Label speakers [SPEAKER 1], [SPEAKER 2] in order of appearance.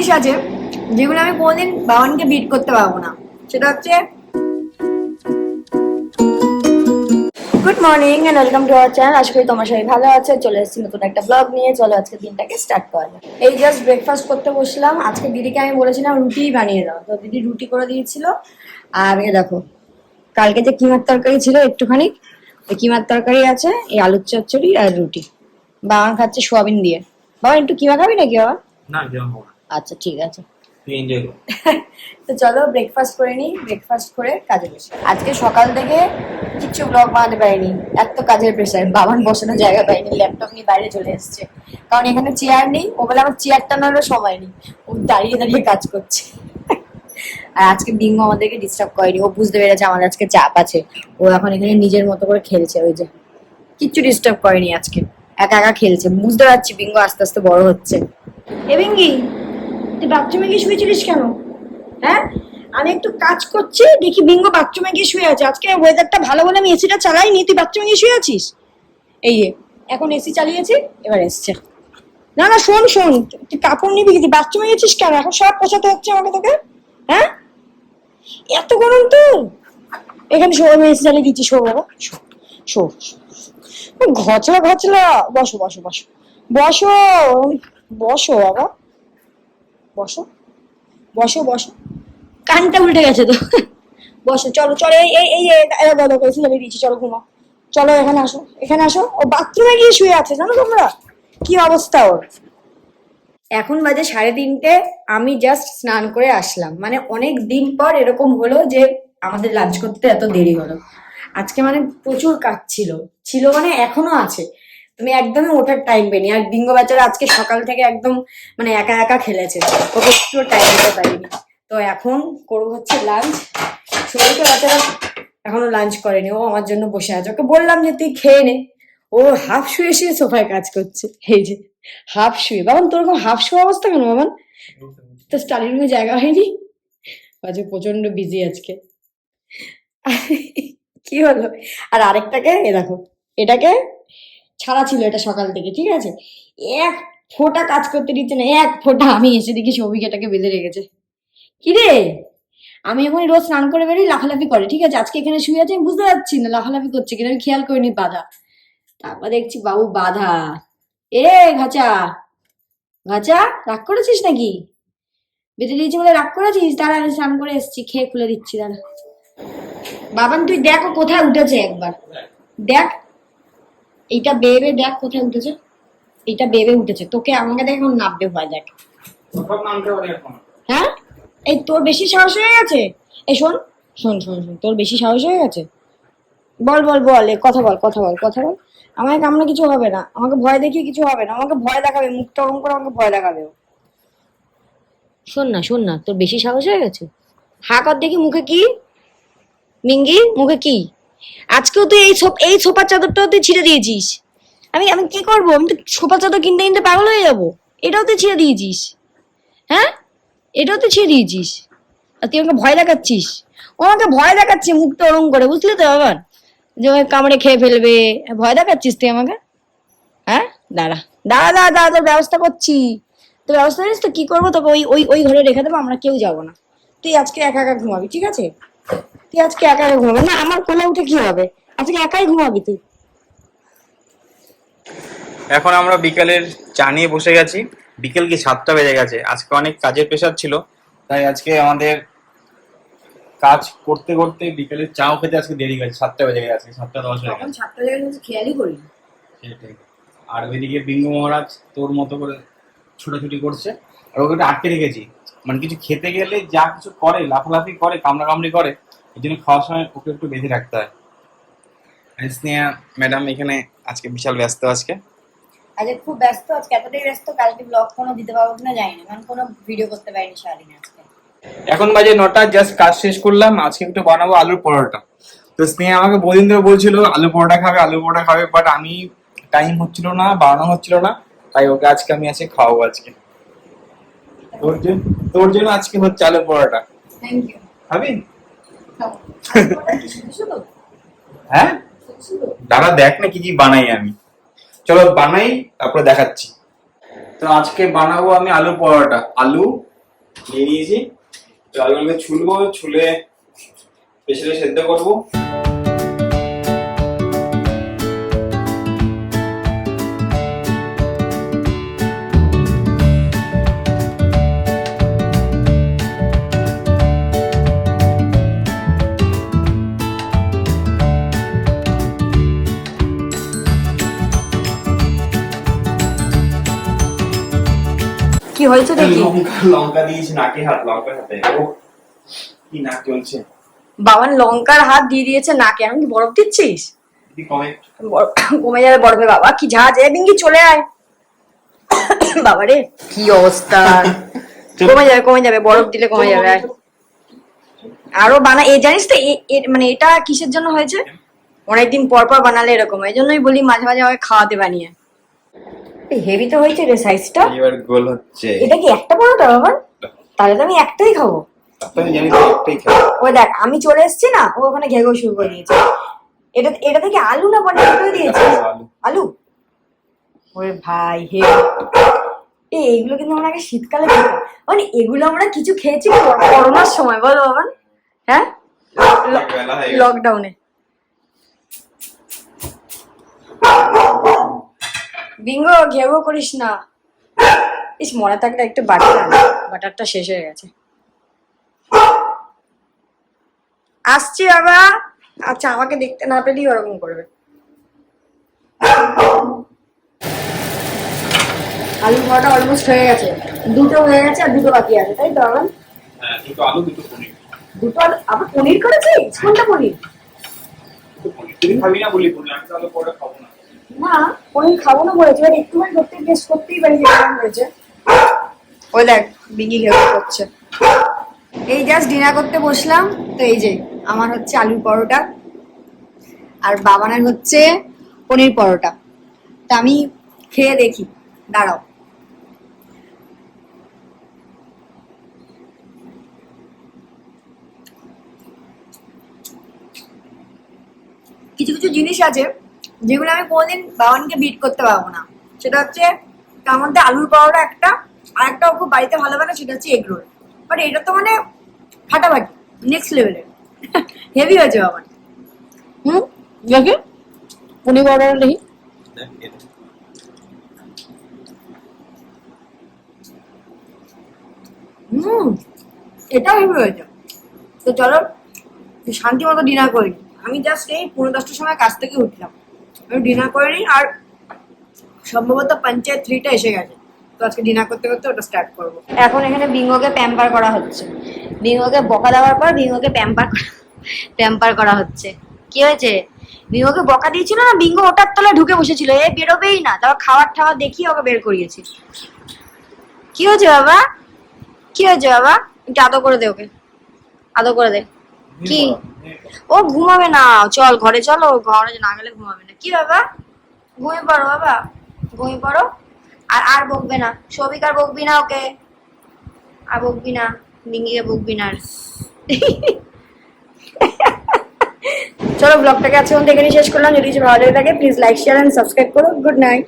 [SPEAKER 1] জিনিস আছে যেগুলো আমি কোনোদিন বাবানকে বিট করতে পারবো না, সেটা হচ্ছে good morning and welcome to our channel. আশা করি তোমার সবাই ভালো আছে। চলে এসেছি নতুন একটা ব্লগ নিয়ে। চলো আজকে দিনটাকে স্টার্ট করা যাক। এই জাস্ট ব্রেকফাস্ট করতে বসলাম। আজকে দিদিকে আমি বলেছিলাম রুটি বানিয়ে দাও, তো দিদি রুটি করে দিয়েছিল। আর এ দেখো কালকে যে কিমার তরকারি ছিল একটুখানি, ওই কিমার তরকারি আছে, এই আলুর চচ্চড়ি আর রুটি। বাবা খাচ্ছে সোয়াবিন দিয়ে। বাবা একটু কিমা খাবি নাকি বাবা?
[SPEAKER 2] না যাবো না।
[SPEAKER 1] আচ্ছা ঠিক আছে,
[SPEAKER 2] তুই এনজয় কর।
[SPEAKER 1] তো চলো ব্রেকফাস্ট করে নিই। ব্রেকফাস্ট করে কাজে বসে। আজকে সকাল থেকে কিচ্ছু ব্লগ বানাতে পারিনি, এত কাজের প্রেশার। বাবান বসানোর জায়গা পাইনি, ল্যাপটপ নিয়ে বাইরে চলে এসছে, কারণ এখানে চেয়ার নেই। ও বলে আমার চেয়ার টানারও সময় নেই, ও দাঁড়িয়ে দাঁড়িয়ে কাজ করছে। আর আজকে বিঙ্গু আমাদেরকে ডিস্টার্ব করেনি, ও বুঝতে পেরেছে আমাদের আজকে চাপ আছে। ও এখন এখানে নিজের মতো করে খেলছে, ওই যে কিচ্ছু ডিস্টার্ব করেনি আজকে, একা একা খেলছে। বুঝতে পারছি বিঙ্গু আস্তে আস্তে বড় হচ্ছে। এ বিঙ্গি, তুই বাথরুমে গিয়ে শুয়েছিলিস কেন? হ্যাঁ, আমি একটু কাজ করছি, দেখি বিঙ্গো বাথরুমে গিয়ে শুয়ে আছে। আজকে ওয়েদারটা ভালো বলে আমি এসিটা চালাইনি, তুই বাথরুমে গিয়ে শুয়ে আছিস। এই যে এখন এসি চালিয়েছি, এবার এসছে। না না শোন শোন, তুই কাপড় নিবি কি? তুই বাথরুমে গেছিস কেন? এখন সব পোছাতে হচ্ছে আমাকে তোকে। হ্যাঁ, এত গরম তো। এখানে শো, আমি এসি চালিয়ে দিচ্ছি। শো বাবা, শো শো। ঘচলা ঘচলা। বসো বসো বসো বসো বসো বাবা, বসো বসো বসো। কানটা উল্টে গেছে তো। বসো, চলো চলো। এই এই এই দেখো এসি লাগিয়ে দিয়েছি, চলো ঘুমাও। চলো এখানে আসো, এখানে আসো। ও বাথরুমে গিয়ে শুয়ে আছে, জানো তোমরা কি অবস্থা ওর। এখন বাজে 3:30। আমি জাস্ট স্নান করে আসলাম, মানে অনেক দিন পর এরকম হলো যে আমাদের লাঞ্চ করতে এত দেরি হলো। আজকে মানে প্রচুর কাজ ছিল, ছিল মানে এখনো আছে। তুমি একদমই ওঠার টাইম পেনি। আর বিঙ্গো বাচ্চারা আজকে সকাল থেকে একদম মানে একা একা খেলেছে, ওকে একটু টাইম দিতে পারিনি। তো এখন করবো হচ্ছে লাঞ্চ। শরীরকে বাচ্চারা এখনো লাঞ্চ করেনি, ও আমার জন্য বসে আছে। ওকে বললাম যে তুই খেয়ে নে, ও হাফ শুয়ে শুয়ে সোফায় কাজ করছে। এই যে হাফ শুয়ে। বাবান তোর এরকম হাফ শুয়ে অবস্থা কেন বাবান? তো স্টাডি রুমে জায়গা হয়নি? আজকে প্রচন্ড বিজি আজকে। কি হলো? আর আরেকটাকে এ দেখো, এটাকে ছাড়া ছিল এটা সকাল থেকে, ঠিক আছে? এক ফোঁটা কাজ করতে দিচ্ছে না, এক ফোঁটা। আমি এসে দেখি সৌভিক এটাকে বেঁধে রেখেছে। কি রে, আমি এখন রোজ স্নান করে বেরিয়ে লাফালাফি করে, ঠিক আছে? আজকে এখানে শুয়ে আছে, আমি বুঝতে পারছি না লাফালাফি করছে কিনা, আমি খেয়াল করিনি বাধা। তারপর দেখছি বাবু বাধা। এ ঘাচা, ঘাচা রাগ করেছিস নাকি? বেঁধে দিয়েছি বলে রাগ করেছিস? দাঁড়া আমি স্নান করে এসছি, খেয়ে খুলে দিচ্ছি, দাঁড়া। বাবান তুই দেখো কোথায় উঠেছে, একবার দেখ। এইটা বেবে দেখ কোথায় উঠেছে, এইটা বেবে উঠেছে। তোকে আমাকে দেখ এখন নামবে, ভয় দেখ। হ্যাঁ, এই তোর বেশি সাহস হয়ে গেছে। এই শোন শোন শোন শোন, তোর বেশি সাহস হয়ে গেছে। বল বল বল, কথা বল কথা বল কথা বল। আমাকে কামড়ে কিছু হবে না, আমাকে ভয় দেখিয়ে কিছু হবে না। আমাকে ভয় দেখাবে, মুখটা ওরম করে আমাকে ভয় দেখাবে। শোন না, তোর বেশি সাহস হয়ে গেছে। হা কর দেখি, মুখে কি? মিঙ্গি মুখে কি? আজকেও তুই এই সোফার চাদরটাও তুই ছিঁড়ে দিয়েছিস। আমি আমি কি করবো? আমি তো সোফার চাদর কিনতে কিনতে পাগল হয়ে যাবো। এটাও তুই ছিঁড়ে দিয়েছিস। হ্যাঁ, এটাও তুই ছিঁড়ে দিয়েছিস। আর তুই আমাকে ভয় দেখাচ্ছিস। ও আমাকে ভয় দেখাচ্ছে মুখটা ওরম করে, বুঝলি তো আবার, যে আমাকে কামড়ে খেয়ে ফেলবে। ভয় দেখাচ্ছিস তুই আমাকে। হ্যাঁ, দাঁড়া দাঁড়া দাঁড়া দাঁড়া, তোর ব্যবস্থা করছি। তোর ব্যবস্থা জানিস তো কি করবো? তোকে ওই ওই ওই ঘরে রেখে দেবো, আমরা কেউ যাবো না। তুই আজকে একা একা ঘুমাবি, ঠিক আছে? তুই আজকে একা একা ঘুমাবি না, আমার কোলে উঠে কি হবে? আজকে একাই ঘুমাবি তুই।
[SPEAKER 2] এখন আমরা বিকেলের চা নিয়ে বসে গেছি। বিকেল কি 7টা বেজে গেছে। আজকে অনেক কাজের প্রেশার ছিল, তাই আজকে আমাদের কাজ করতে করতে বিকেলের চাও খেতে আজকে দেরি গেছে। 7টা বেজে গেছে, 7:10 হয়ে
[SPEAKER 1] তখন
[SPEAKER 2] গেছে।
[SPEAKER 1] 7টা জায়গায় খেয়ালই করি।
[SPEAKER 2] সেটাই। আর ওইদিকে বিঙ্গু মহারাজ তোর মতো করে ছোটাছুটি করছে, আর ওকে একটু আটকে রেখেছি। মানে কিছু খেতে গেলে যা কিছু করে, লাফালাফি করে, কামড়াকামড়ি করে, এই জন্য খাওয়ার সময় ওকে একটু বেঁধে রাখতে হয়। স্নেহা ম্যাডাম এখানে আজকে বিশাল ব্যস্ত। আজকে
[SPEAKER 1] আজকে খুব ব্যস্ত, আজকে এতটাই ব্যস্ত কালকে ব্লগ কোনো দিতে পারবো কিনা জানি না, কারণ কোনো ভিডিও করতে পারিনি সারাদিন আজকে।
[SPEAKER 2] এখন বাজে 9টা, জাস্ট কাজ শেষ করলাম। আজকে একটু বানাবো আলুর পরোটা। তো স্নেহা আমাকে বহুদিন ধরে বলছিল আলু পরোটা খাবে, আলু পরোটা খাবে, বাট আমি টাইম হচ্ছিল না, বানানো হচ্ছিল না, তাই ওকে আজকে আমি খাওয়াবো আজকে। তোর জন্য আজকে হচ্ছে আলু পরোটা।
[SPEAKER 1] Thank you.
[SPEAKER 2] খাবি? হ্যাঁ, দাঁড়া দেখ না কি কি বানাই আমি। চলো বানাই, তারপরে দেখাচ্ছি। তো আজকে বানাবো আমি আলু পরোটা। আলু, নিয়ে নিয়েছি, তো আলুগুলোকে ছুলবো, ছুলে প্রেসারে সেদ্ধ করবো।
[SPEAKER 1] কি হয়েছে দেখি?
[SPEAKER 2] লঙ্কা দিয়েছি নাকে, হাত লঙ্কার হাতে। ও কি নাক চলছে।
[SPEAKER 1] বাবান লঙ্কার হাত দিয়ে দিয়েছে নাকে। আমি কি বরফ দিচ্ছিস?
[SPEAKER 2] কমে
[SPEAKER 1] কমে যাবে বরফে বাবা, কি ঝাঁজ। বিঙ্গি চলে আয়। বাবারে কি অবস্থা। কমে যাবে বরফ দিলে কমে যাবে। আরো বানা এ জানিস তো মানে এটা কিসের জন্য হয়েছে? অনেকদিন পর পর বানালে এরকম, এই জন্যই বলি মাঝে মাঝে আমাকে খাওয়াতে বানিয়ে। হেভি তো হয়েছে রে সাইজটা।
[SPEAKER 2] এবার গোল হচ্ছে।
[SPEAKER 1] এটা কি একটা পরোটা বাবা? তাহলে তো আমি একটাই খাবো।
[SPEAKER 2] আমি জানি তো একটাই খাবো।
[SPEAKER 1] ওই দেখ আমি চলে এসেছি না, ও ওখানে ঘেগো শুরু করে দিয়েছে। এটা থেকে আলু না পনির করে দিয়েছে? আলু। ওরে ভাই হে, এইগুলো কিন্তু আমরা আগে শীতকালে খেতাম। মানে এগুলো আমরা কিছু খেয়েছি করোনার সময়, বলো বাবা। হ্যাঁ, লকডাউনে। বিঙ্গো ঘেগো করিস না। ইস, মনে থাকলে একটু বাটারটা শেষ হয়ে গেছে। আসছি বাবা। আচ্ছা, আমাকে দেখতে না পেলেই ওরকম করবে। আলু পরোটা অলমোস্ট হয়ে গেছে, দুটো হয়ে গেছে আর দুটো বাকি আছে, তাই তো বাবা?
[SPEAKER 2] হ্যাঁ, দুটো আলু দুটো পনির।
[SPEAKER 1] দুটো আলু আবার পনির করেছিস? কোনটা পনির?
[SPEAKER 2] তুই খাবি না বলি পনির, আমি তাহলে পরে খাবো না।
[SPEAKER 1] না, পনির খাবো না বলেছি, এবার একটুখানি করতে টেস্ট করতেই পারি যে কেমন হয়েছে। ওই দেখ বিঙ্গি ঘেউ করছে। এই জাস্ট ডিনার করতে বসলাম, তো এই যে আমার হচ্ছে আলুর পরোটা আর বাবানের হচ্ছে পনির পরোটা। তা আমি খেয়ে দেখি, দাঁড়াও। কিছু কিছু জিনিস আছে যেগুলো আমি কোনোদিন বাবানকে বিট করতে পারবো না। সেটা হচ্ছে তার মধ্যে আলুর পরোটা একটা, আর একটা খুব বাড়িতে ভালো বানা, সেটা হচ্ছে এগ রোল। বাট এটা তো মানে ফাটাফাটি, নেক্সট লেভেলের। হেভি হয়েছে বাবান। দেখি পনির পরোটা দেখি। এটাও হেভি হয়েছে। তো চলো শান্তি মতো ডিনার করি। আমি জাস্ট এই 10:30টার সময় কাজ থেকে উঠলাম, আমি ডিনার করে নিই। আর সম্ভবত পঞ্চায়েত 3টা এসে গেছে, তো আজকে ডিনার করতে করতে ওটা স্টার্ট করবো। এখন এখানে বিঙ্গোকে প্যাম্পার করা হচ্ছে। বিঙ্গোকে বকা দেওয়ার পর বিঙ্গোকে প্যাম্পার করা হচ্ছে। কি হয়েছে? বিঙ্গোকে বকা দিয়েছিল না, বিঙ্গো ওটার তলায় ঢুকে বসেছিল, এ বেরোবেই না। তারপর খাওয়ার ঠাওয়ার দেখিয়ে ওকে বের করিয়েছি। কি হয়েছে বাবা? কি হয়েছে বাবা? একটু আদর করে দে ওকে, আদর করে দে। কি? ও ঘুমাবে না, চল ঘরে চলো, ঘরে না গেলে ঘুমাবে না। কি বাবা? ঘুমিয়ে পড়ো বাবা, ঘুমিয়ে পড়ো। আর বকবে না, সৌভিক আর বকবি না ওকে, আর বকবি না, বিঙ্গিকে বকবি না। চলো ব্লগটাকে আজকে এখানে শেষ করলাম। যদি কিছু ভালো লেগে থাকে please like share and subscribe করো। Good night.